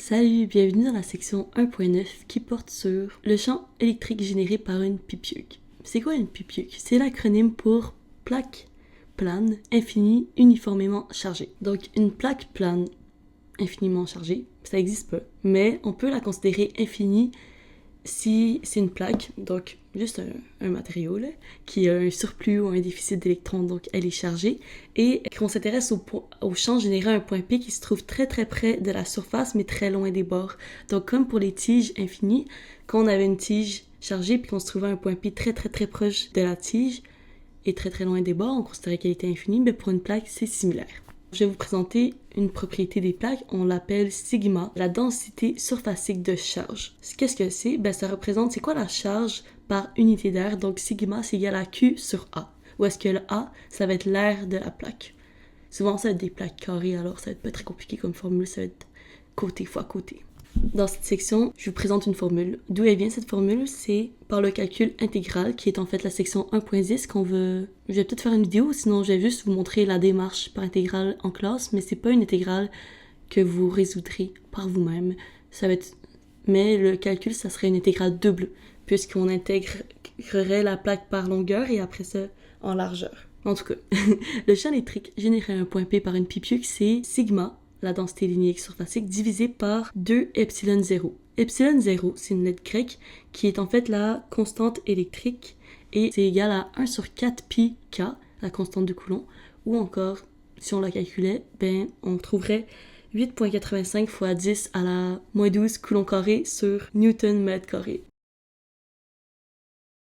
Salut, bienvenue dans la section 1.9 qui porte sur le champ électrique généré par une pipiuque. C'est quoi une pipiuque? C'est l'acronyme pour plaque plane infinie uniformément chargée. Donc une plaque plane infiniment chargée, ça n'existe pas, mais on peut la considérer infinie si c'est une plaque, donc juste un matériau là, qui a un surplus ou un déficit d'électrons, donc elle est chargée, et qu'on s'intéresse au champ généré à un point P qui se trouve très très près de la surface mais très loin des bords. Donc comme pour les tiges infinies, quand on avait une tige chargée puis qu'on se trouvait à un point P très très très proche de la tige et très très loin des bords, on considérait qu'elle était infinie, mais pour une plaque c'est similaire. Je vais vous présenter une propriété des plaques, on l'appelle sigma, la densité surfacique de charge. Qu'est-ce que c'est? Ça représente, c'est quoi la charge par unité d'air? Donc sigma, c'est égal à Q sur A. Où est-ce que le A, ça va être l'air de la plaque. Souvent, ça va être des plaques carrées, alors ça va être pas très compliqué comme formule, ça va être côté fois côté. Dans cette section, je vous présente une formule. D'où elle vient cette formule? C'est par le calcul intégral, qui est en fait la section 1.10 qu'on veut... Je vais peut-être faire une vidéo, sinon je vais juste vous montrer la démarche par intégrale en classe, mais c'est pas une intégrale que vous résoudrez par vous-même. Ça va être... Mais le calcul, ça serait une intégrale double, puisqu'on intégrerait la plaque par longueur et après ça en largeur. En tout cas, le champ électrique généré à un point P par une pipiuque, c'est sigma, la densité linéaire surfacique, divisée par 2 epsilon 0. Epsilon 0, c'est une lettre grecque qui est en fait la constante électrique et c'est égal à 1 sur 4 pi k, la constante de Coulomb, ou encore, si on la calculait, on trouverait 8.85 fois 10 à la moins 12 coulomb carré sur newton mètre carré.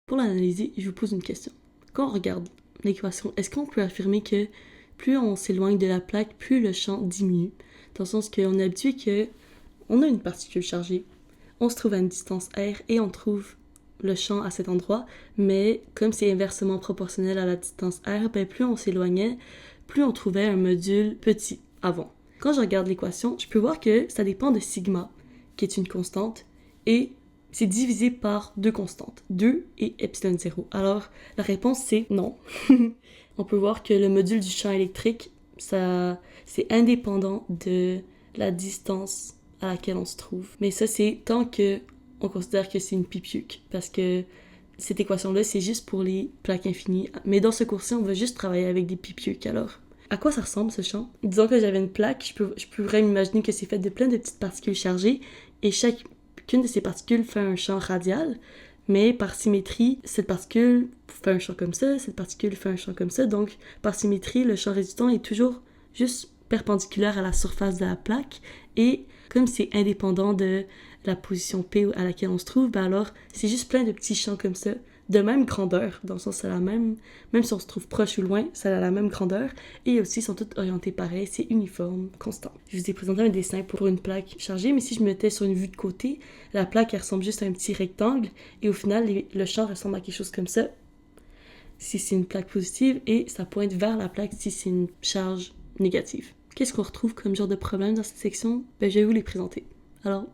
Pour l'analyser, je vous pose une question. Quand on regarde l'équation, est-ce qu'on peut affirmer que plus on s'éloigne de la plaque, plus le champ diminue? Dans le sens qu'on est habitué qu'on a une particule chargée, on se trouve à une distance r et on trouve le champ à cet endroit, mais comme c'est inversement proportionnel à la distance r, plus on s'éloignait, plus on trouvait un module petit avant. Quand je regarde l'équation, je peux voir que ça dépend de sigma, qui est une constante, et c'est divisé par deux constantes, 2 et epsilon 0. Alors, la réponse c'est non. On peut voir que le module du champ électrique, c'est indépendant de la distance à laquelle on se trouve. Mais ça, c'est tant que on considère que c'est une pipiuque, parce que cette équation-là, c'est juste pour les plaques infinies. Mais dans ce cours-ci, on va juste travailler avec des pipiuques. Alors, à quoi ça ressemble ce champ? Disons que j'avais une plaque, je pourrais m'imaginer que c'est fait de plein de petites particules chargées, et chacune de ces particules fait un champ radial, mais par symétrie, cette particule fait un champ comme ça, cette particule fait un champ comme ça, donc par symétrie, le champ résultant est toujours juste perpendiculaire à la surface de la plaque, et comme c'est indépendant de la position P à laquelle on se trouve, alors c'est juste plein de petits champs comme ça, de même grandeur, dans le sens c'est même si on se trouve proche ou loin, ça a la même grandeur, et aussi ils sont toutes orientées pareil, c'est uniforme, constant. Je vous ai présenté un dessin pour une plaque chargée, mais si je me mettais sur une vue de côté, la plaque elle ressemble juste à un petit rectangle, et au final le champ ressemble à quelque chose comme ça, si c'est une plaque positive, et ça pointe vers la plaque si c'est une charge négative. Qu'est-ce qu'on retrouve comme genre de problème dans cette section? Je vais vous les présenter. Alors,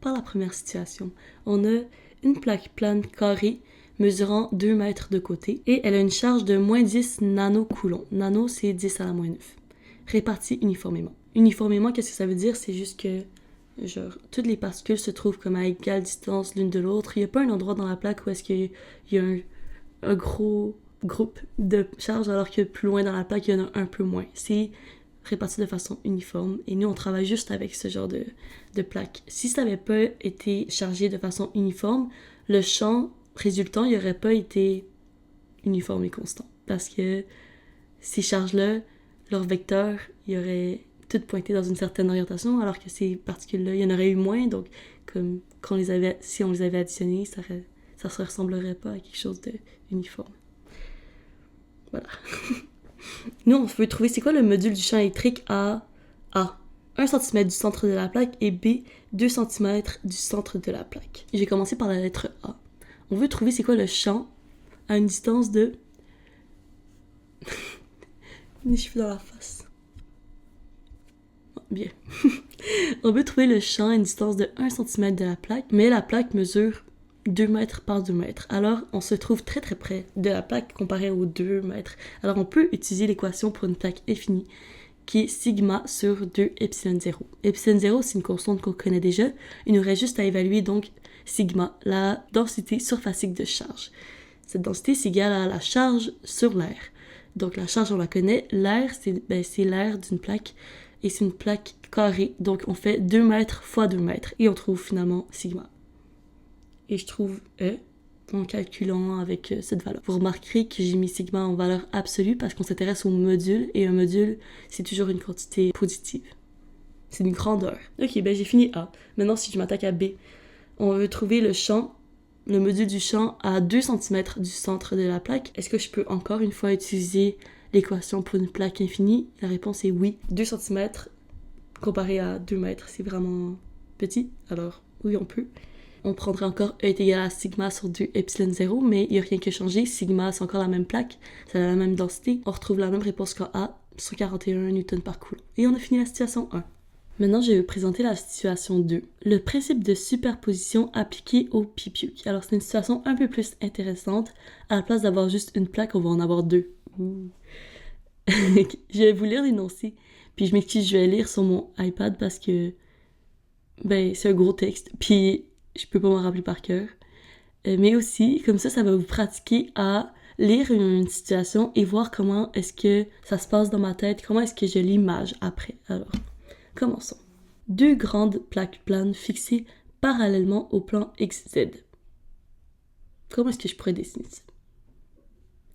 par la première situation, on a une plaque plane carrée mesurant 2 mètres de côté et elle a une charge de moins 10 nanocoulomb. Nano, c'est 10 à la moins 9. Répartie uniformément. Uniformément, qu'est-ce que ça veut dire? C'est juste que, toutes les particules se trouvent comme à égale distance l'une de l'autre. Il n'y a pas un endroit dans la plaque où est-ce qu'il y a un gros groupe de charges alors que plus loin dans la plaque, il y en a un peu moins. C'est réparti de façon uniforme et nous on travaille juste avec ce genre de plaque. Si ça n'avait pas été chargé de façon uniforme, le champ résultant il n'aurait pas été uniforme et constant parce que ces charges-là, leur vecteur, il aurait tout pointé dans une certaine orientation alors que ces particules-là, il y en aurait eu moins, donc comme si on les avait additionnées, ça se ressemblerait pas à quelque chose d'uniforme. Voilà. Nous, on peut trouver c'est quoi le module du champ électrique à A. 1 cm du centre de la plaque et B, 2 cm du centre de la plaque. J'ai commencé par la lettre A. On veut trouver c'est quoi le champ à une distance de... Mes cheveux dans la face. Bien. On veut trouver le champ à une distance de 1 cm de la plaque, mais la plaque mesure 2 mètres par 2 mètres. Alors, on se trouve très très près de la plaque comparé aux 2 mètres. Alors, on peut utiliser l'équation pour une plaque infinie qui est sigma sur 2 epsilon 0. Epsilon 0, c'est une constante qu'on connaît déjà. Il nous reste juste à évaluer donc sigma, la densité surfacique de charge. Cette densité, c'est égal à la charge sur l'air. Donc la charge, on la connaît. L'air, c'est l'air d'une plaque et c'est une plaque carrée. Donc on fait 2 mètres fois 2 mètres et on trouve finalement sigma. Et je trouve E en calculant avec cette valeur. Vous remarquerez que j'ai mis sigma en valeur absolue parce qu'on s'intéresse au module et un module, c'est toujours une quantité positive. C'est une grandeur. Ok, j'ai fini A. Maintenant, si je m'attaque à B, on veut trouver le champ, le module du champ à 2 cm du centre de la plaque. Est-ce que je peux encore une fois utiliser l'équation pour une plaque infinie? La réponse est oui. 2 cm comparé à 2 mètres, c'est vraiment petit. Alors, oui, on peut. On prendrait encore E est égal à sigma sur 2 epsilon 0, mais il n'y a rien qui a changé. Sigma, c'est encore la même plaque, ça a la même densité. On retrouve la même réponse qu'en A, 141 Newton par coulomb. Et on a fini la situation 1. Maintenant, je vais vous présenter la situation 2. Le principe de superposition appliqué au pipiuk. Alors, c'est une situation un peu plus intéressante. À la place d'avoir juste une plaque, on va en avoir 2. Je vais vous lire l'énoncé. Puis je m'excuse, je vais lire sur mon iPad parce que c'est un gros texte. Puis je peux pas m'en rappeler par cœur. Mais aussi, comme ça va vous pratiquer à lire une situation et voir comment est-ce que ça se passe dans ma tête, comment est-ce que je l'image après. Alors, commençons. 2 grandes plaques planes fixées parallèlement au plan XZ. Comment est-ce que je pourrais dessiner ça?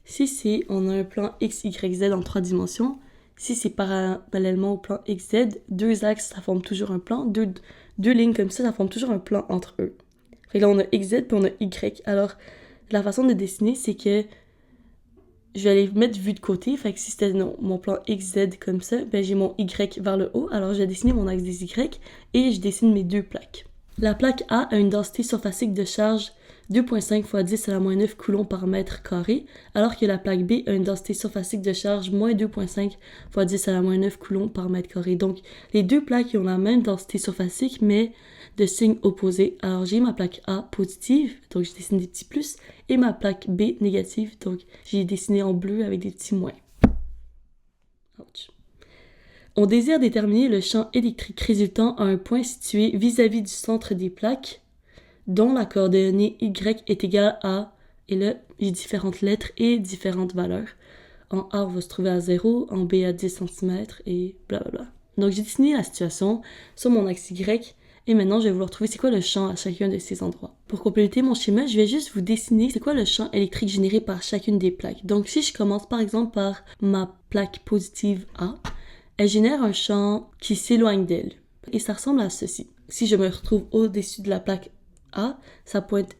Si on a un plan XYZ en 3 dimensions, si c'est parallèlement au plan XZ, 2 axes, ça forme toujours un plan, deux lignes comme ça forme toujours un plan entre eux. Fait que là, on a XZ puis on a Y. Alors, la façon de dessiner, c'est que je vais aller mettre vue de côté. Fait que si c'était mon plan XZ comme ça, j'ai mon Y vers le haut. Alors, je vais dessiner mon axe des Y et je dessine mes 2 plaques. La plaque A a une densité surfacique de charge 2,5 fois 10 à la moins 9 coulombs par mètre carré, alors que la plaque B a une densité surfacique de charge moins 2,5 fois 10 à la moins 9 coulombs par mètre carré. Donc, les 2 plaques ont la même densité surfacique, mais de signe opposé. Alors, j'ai ma plaque A positive, donc je dessine des petits plus, et ma plaque B négative, donc j'ai dessiné en bleu avec des petits moins. Ouch. On désire déterminer le champ électrique résultant à un point situé vis-à-vis du centre des plaques, dont la coordonnée Y est égale à, et là, j'ai différentes lettres et différentes valeurs. En A, on va se trouver à 0, en B à 10 cm, et blablabla. Donc, j'ai dessiné la situation sur mon axe Y, et maintenant, je vais vouloir trouver c'est quoi le champ à chacun de ces endroits. Pour compléter mon schéma, je vais juste vous dessiner c'est quoi le champ électrique généré par chacune des plaques. Donc, si je commence par exemple par ma plaque positive A, elle génère un champ qui s'éloigne d'elle. Et ça ressemble à ceci. Si je me retrouve au-dessus de la plaque A, ça pointe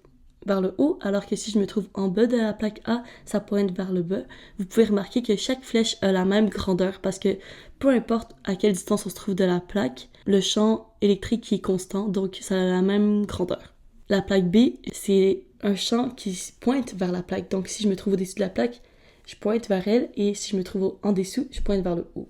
vers le haut, alors que si je me trouve en bas de la plaque A, ça pointe vers le bas. Vous pouvez remarquer que chaque flèche a la même grandeur parce que peu importe à quelle distance on se trouve de la plaque, le champ électrique est constant, donc ça a la même grandeur. La plaque B, c'est un champ qui pointe vers la plaque. Donc si je me trouve au-dessus de la plaque, je pointe vers elle, et si je me trouve en dessous, je pointe vers le haut.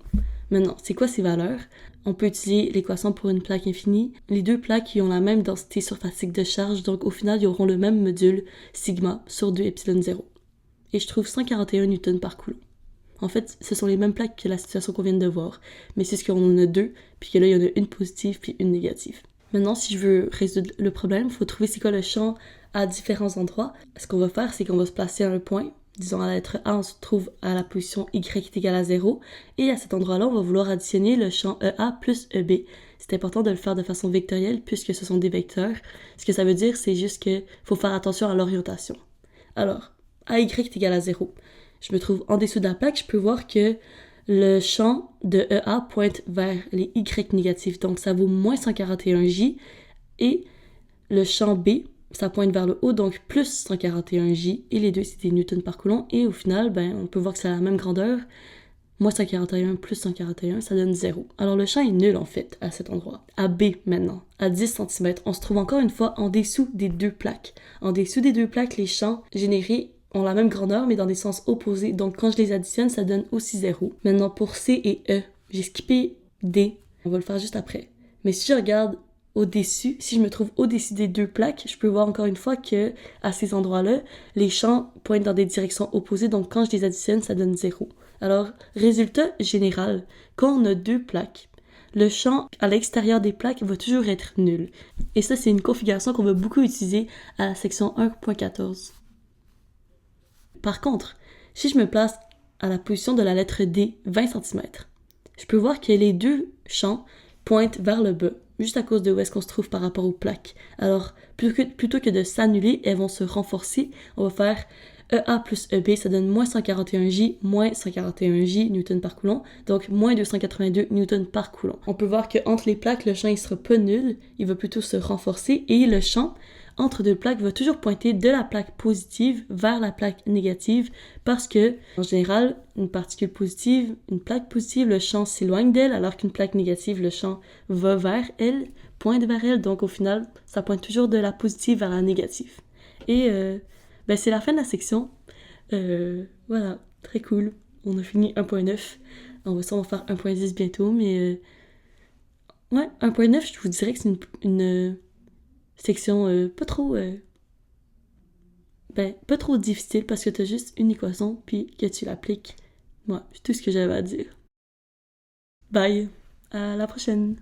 Maintenant, c'est quoi ces valeurs? On peut utiliser l'équation pour une plaque infinie. Les 2 plaques qui ont la même densité surfacique de charge, donc au final, ils auront le même module, sigma, sur 2 epsilon 0. Et je trouve 141 Newton par coulomb. En fait, ce sont les mêmes plaques que la situation qu'on vient de voir, mais c'est ce qu'on en a 2, puis que là, il y en a une positive puis une négative. Maintenant, si je veux résoudre le problème, il faut trouver c'est quoi le champ à différents endroits. Ce qu'on va faire, c'est qu'on va se placer à un point. Disons, à la lettre A, on se trouve à la position Y est égale à 0. Et à cet endroit-là, on va vouloir additionner le champ EA plus EB. C'est important de le faire de façon vectorielle puisque ce sont des vecteurs. Ce que ça veut dire, c'est juste qu'il faut faire attention à l'orientation. Alors, AY est égal à 0. Je me trouve en dessous de la plaque, je peux voir que le champ de EA pointe vers les Y négatifs. Donc, ça vaut moins 141J. Et le champ B, ça pointe vers le haut, donc plus 141J, et les deux, c'est des newtons par coulomb, et au final, on peut voir que c'est la même grandeur, moins 141 plus 141, ça donne 0. Alors le champ est nul, en fait, à cet endroit. À B, maintenant, à 10 cm, on se trouve encore une fois en dessous des 2 plaques. En dessous des 2 plaques, les champs générés ont la même grandeur, mais dans des sens opposés, donc quand je les additionne, ça donne aussi 0. Maintenant, pour C et E, j'ai skippé D, on va le faire juste après. Mais si je regarde au-dessus, si je me trouve au-dessus des 2 plaques, je peux voir encore une fois que à ces endroits-là, les champs pointent dans des directions opposées, donc quand je les additionne, ça donne 0. Alors, résultat général, quand on a deux plaques, le champ à l'extérieur des plaques va toujours être nul. Et ça, c'est une configuration qu'on va beaucoup utiliser à la section 1.14. Par contre, si je me place à la position de la lettre D, 20 cm, je peux voir que les deux champs pointent vers le bas, juste à cause de où est-ce qu'on se trouve par rapport aux plaques. Alors, plutôt que de s'annuler, elles vont se renforcer. On va faire EA plus EB, ça donne moins 141J, moins 141J Newton par coulomb, donc moins 282 Newton par coulomb. On peut voir qu'entre les plaques, le champ il sera pas nul, il va plutôt se renforcer, et le champ entre deux plaques va toujours pointer de la plaque positive vers la plaque négative, parce que, en général, une particule positive, une plaque positive, le champ s'éloigne d'elle, alors qu'une plaque négative, le champ va vers elle, pointe vers elle, donc au final, ça pointe toujours de la positive vers la négative. Et c'est la fin de la section. Voilà, très cool. On a fini 1.9. On va faire 1.10 bientôt, mais ouais, 1.9, je vous dirais que c'est une section pas trop difficile parce que t'as juste une équation puis que tu l'appliques. Ouais, c'est tout ce que j'avais à dire. Bye, à la prochaine!